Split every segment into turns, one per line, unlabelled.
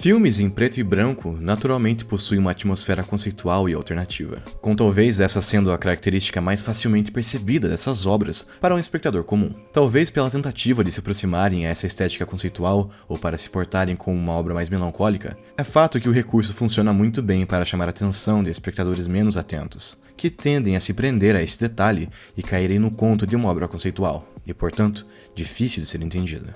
Filmes em preto e branco naturalmente possuem uma atmosfera conceitual e alternativa, com talvez essa sendo a característica mais facilmente percebida dessas obras para um espectador comum. Talvez pela tentativa de se aproximarem a essa estética conceitual ou para se portarem como uma obra mais melancólica, é fato que o recurso funciona muito bem para chamar a atenção de espectadores menos atentos, que tendem a se prender a esse detalhe e caírem no conto de uma obra conceitual, e portanto, difícil de ser entendida.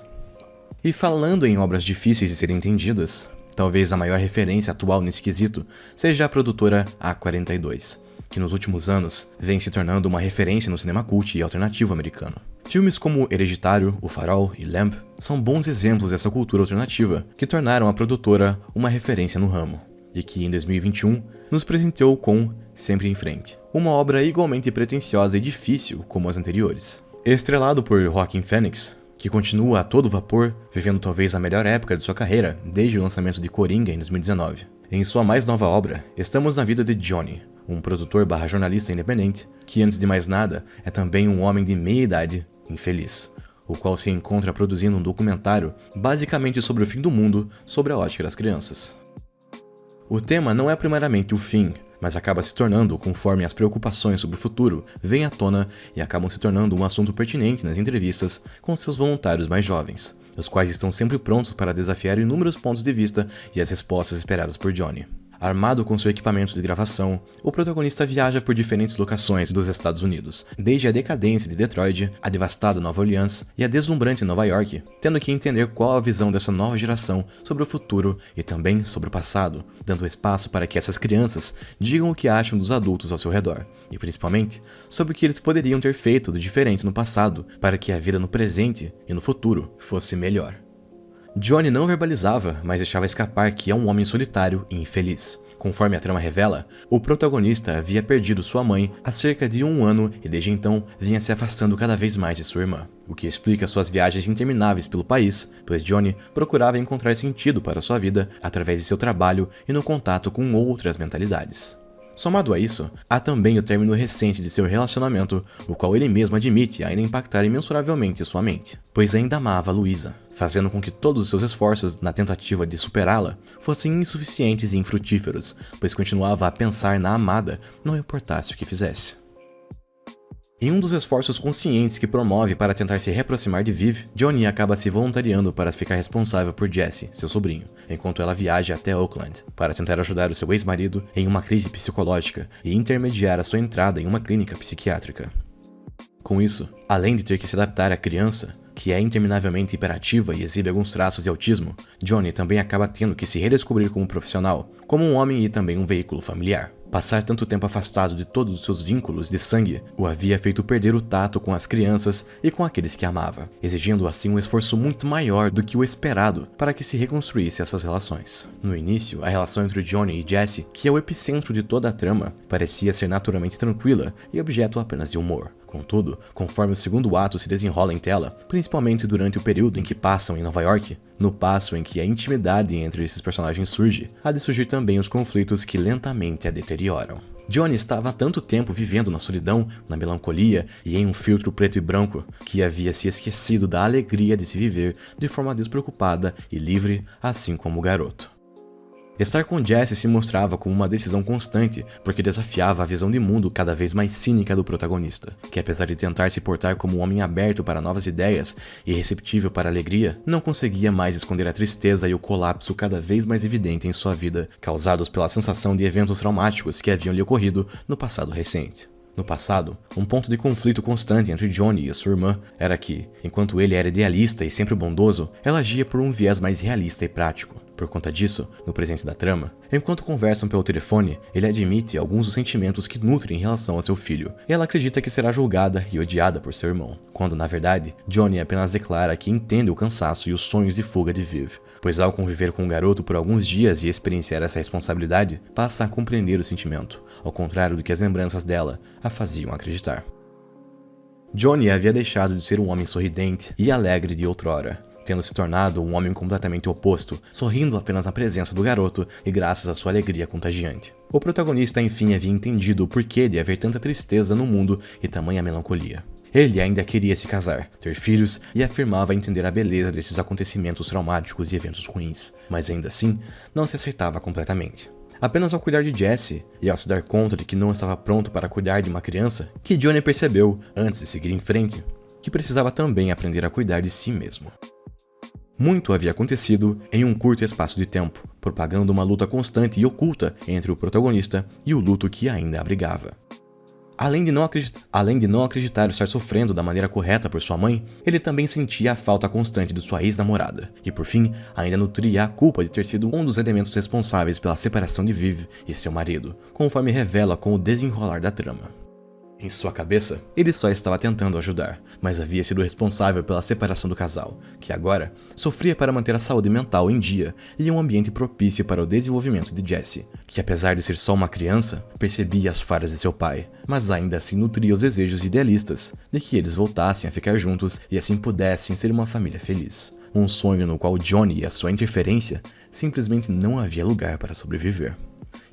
E falando em obras difíceis de serem entendidas, talvez a maior referência atual nesse quesito seja a produtora A42, que nos últimos anos vem se tornando uma referência no cinema cult e alternativo americano. Filmes como Hereditário, O Farol e Lamp são bons exemplos dessa cultura alternativa que tornaram a produtora uma referência no ramo, e que em 2021 nos presenteou com Sempre em Frente, uma obra igualmente pretensiosa e difícil como as anteriores. Estrelado por Joaquin Phoenix, que continua a todo vapor, vivendo talvez a melhor época de sua carreira desde o lançamento de Coringa em 2019. Em sua mais nova obra, estamos na vida de Johnny, um produtor/jornalista independente, que antes de mais nada é também um homem de meia idade infeliz, o qual se encontra produzindo um documentário basicamente sobre o fim do mundo sob a ótica das crianças. O tema não é primeiramente o fim, mas acaba se tornando conforme as preocupações sobre o futuro vêm à tona e acabam se tornando um assunto pertinente nas entrevistas com seus voluntários mais jovens, os quais estão sempre prontos para desafiar inúmeros pontos de vista e as respostas esperadas por Johnny. Armado com seu equipamento de gravação, o protagonista viaja por diferentes locações dos Estados Unidos, desde a decadência de Detroit, a devastada Nova Orleans e a deslumbrante Nova York, tendo que entender qual a visão dessa nova geração sobre o futuro e também sobre o passado, dando espaço para que essas crianças digam o que acham dos adultos ao seu redor, e principalmente sobre o que eles poderiam ter feito de diferente no passado para que a vida no presente e no futuro fosse melhor. Johnny não verbalizava, mas deixava escapar que é um homem solitário e infeliz. Conforme a trama revela, o protagonista havia perdido sua mãe há cerca de 1 ano e desde então vinha se afastando cada vez mais de sua irmã, o que explica suas viagens intermináveis pelo país, pois Johnny procurava encontrar sentido para sua vida através de seu trabalho e no contato com outras mentalidades. Somado a isso, há também o término recente de seu relacionamento, o qual ele mesmo admite ainda impactar imensuravelmente sua mente, pois ainda amava Louisa, fazendo com que todos os seus esforços na tentativa de superá-la fossem insuficientes e infrutíferos, pois continuava a pensar na amada, não importasse o que fizesse. Em um dos esforços conscientes que promove para tentar se reaproximar de Viv, Johnny acaba se voluntariando para ficar responsável por Jesse, seu sobrinho, enquanto ela viaja até Oakland, para tentar ajudar o seu ex-marido em uma crise psicológica e intermediar a sua entrada em uma clínica psiquiátrica. Com isso, além de ter que se adaptar à criança, que é interminavelmente hiperativa e exibe alguns traços de autismo, Johnny também acaba tendo que se redescobrir como profissional, como um homem e também um veículo familiar. Passar tanto tempo afastado de todos os seus vínculos de sangue o havia feito perder o tato com as crianças e com aqueles que amava, exigindo assim um esforço muito maior do que o esperado para que se reconstruísse essas relações. No início, a relação entre Johnny e Jesse, que é o epicentro de toda a trama, parecia ser naturalmente tranquila e objeto apenas de humor. Contudo, conforme o segundo ato se desenrola em tela, principalmente durante o período em que passam em Nova York, no passo em que a intimidade entre esses personagens surge, há de surgir também os conflitos que lentamente a deterioram. Johnny estava há tanto tempo vivendo na solidão, na melancolia e em um filtro preto e branco, que havia se esquecido da alegria de se viver de forma despreocupada e livre, assim como o garoto. Estar com Jesse se mostrava como uma decisão constante, porque desafiava a visão de mundo cada vez mais cínica do protagonista, que apesar de tentar se portar como um homem aberto para novas ideias e receptível para a alegria, não conseguia mais esconder a tristeza e o colapso cada vez mais evidente em sua vida, causados pela sensação de eventos traumáticos que haviam lhe ocorrido no passado recente. No passado, um ponto de conflito constante entre Johnny e sua irmã era que, enquanto ele era idealista e sempre bondoso, ela agia por um viés mais realista e prático. Por conta disso, no presente da trama, enquanto conversam pelo telefone, ele admite alguns dos sentimentos que nutre em relação a seu filho, e ela acredita que será julgada e odiada por seu irmão, quando na verdade, Johnny apenas declara que entende o cansaço e os sonhos de fuga de Viv, pois ao conviver com o garoto por alguns dias e experienciar essa responsabilidade, passa a compreender o sentimento, ao contrário do que as lembranças dela a faziam acreditar. Johnny havia deixado de ser um homem sorridente e alegre de outrora, tendo se tornado um homem completamente oposto, sorrindo apenas na presença do garoto e graças à sua alegria contagiante. O protagonista enfim havia entendido o porquê de haver tanta tristeza no mundo e tamanha melancolia. Ele ainda queria se casar, ter filhos e afirmava entender a beleza desses acontecimentos traumáticos e eventos ruins, mas ainda assim não se aceitava completamente. Apenas ao cuidar de Jesse e ao se dar conta de que não estava pronto para cuidar de uma criança, que Johnny percebeu, antes de seguir em frente, que precisava também aprender a cuidar de si mesmo. Muito havia acontecido em um curto espaço de tempo, propagando uma luta constante e oculta entre o protagonista e o luto que ainda abrigava. Além de não acreditar estar sofrendo da maneira correta por sua mãe, ele também sentia a falta constante de sua ex-namorada, e por fim, ainda nutria a culpa de ter sido um dos elementos responsáveis pela separação de Viv e seu marido, conforme revela com o desenrolar da trama. Em sua cabeça, ele só estava tentando ajudar, mas havia sido responsável pela separação do casal, que agora sofria para manter a saúde mental em dia e um ambiente propício para o desenvolvimento de Jesse, que apesar de ser só uma criança, percebia as falhas de seu pai, mas ainda assim nutria os desejos idealistas de que eles voltassem a ficar juntos e assim pudessem ser uma família feliz. Um sonho no qual Johnny e a sua interferência simplesmente não havia lugar para sobreviver.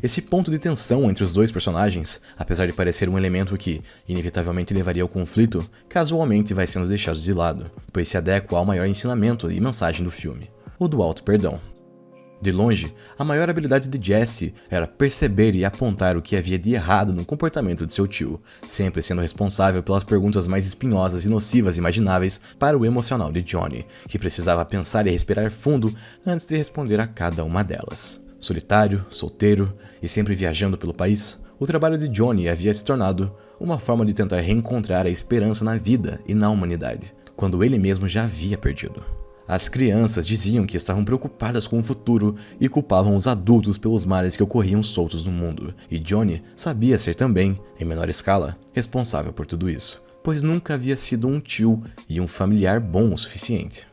Esse ponto de tensão entre os dois personagens, apesar de parecer um elemento que inevitavelmente levaria ao conflito, casualmente vai sendo deixado de lado, pois se adequa ao maior ensinamento e mensagem do filme, o do auto-perdão. De longe, a maior habilidade de Jesse era perceber e apontar o que havia de errado no comportamento de seu tio, sempre sendo responsável pelas perguntas mais espinhosas e nocivas imagináveis para o emocional de Johnny, que precisava pensar e respirar fundo antes de responder a cada uma delas. Solitário, solteiro e sempre viajando pelo país, o trabalho de Johnny havia se tornado uma forma de tentar reencontrar a esperança na vida e na humanidade, quando ele mesmo já havia perdido. As crianças diziam que estavam preocupadas com o futuro e culpavam os adultos pelos males que ocorriam soltos no mundo, e Johnny sabia ser também, em menor escala, responsável por tudo isso, pois nunca havia sido um tio e um familiar bom o suficiente.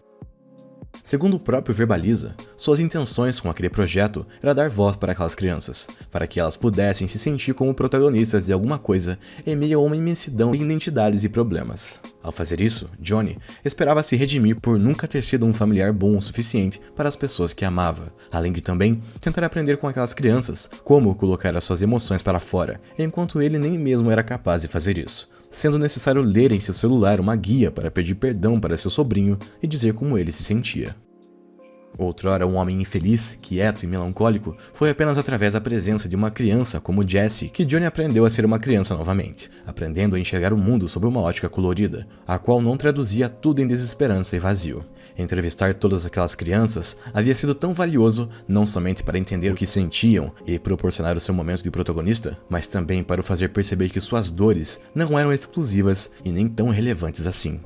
Segundo o próprio verbaliza, suas intenções com aquele projeto era dar voz para aquelas crianças, para que elas pudessem se sentir como protagonistas de alguma coisa em meio a uma imensidão de identidades e problemas. Ao fazer isso, Johnny esperava se redimir por nunca ter sido um familiar bom o suficiente para as pessoas que amava, além de também tentar aprender com aquelas crianças como colocar as suas emoções para fora, enquanto ele nem mesmo era capaz de fazer isso, sendo necessário ler em seu celular uma guia para pedir perdão para seu sobrinho e dizer como ele se sentia. Outrora um homem infeliz, quieto e melancólico, foi apenas através da presença de uma criança como Jesse que Johnny aprendeu a ser uma criança novamente, aprendendo a enxergar o mundo sob uma ótica colorida, a qual não traduzia tudo em desesperança e vazio. Entrevistar todas aquelas crianças havia sido tão valioso não somente para entender o que sentiam e proporcionar o seu momento de protagonista, mas também para o fazer perceber que suas dores não eram exclusivas e nem tão relevantes assim.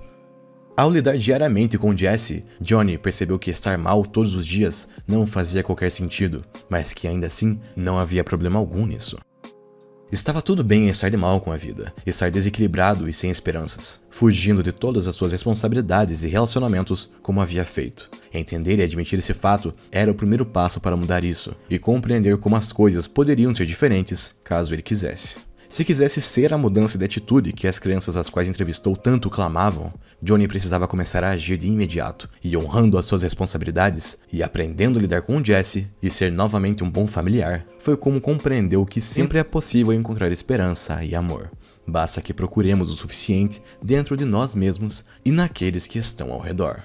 Ao lidar diariamente com Jesse, Johnny percebeu que estar mal todos os dias não fazia qualquer sentido, mas que ainda assim não havia problema algum nisso. Estava tudo bem em estar de mal com a vida, estar desequilibrado e sem esperanças, fugindo de todas as suas responsabilidades e relacionamentos como havia feito. Entender e admitir esse fato era o primeiro passo para mudar isso, e compreender como as coisas poderiam ser diferentes caso ele quisesse. Se quisesse ser a mudança de atitude que as crianças às quais entrevistou tanto clamavam, Johnny precisava começar a agir de imediato, e honrando as suas responsabilidades, e aprendendo a lidar com Jesse, e ser novamente um bom familiar, foi como compreendeu que sempre é possível encontrar esperança e amor. Basta que procuremos o suficiente dentro de nós mesmos e naqueles que estão ao redor.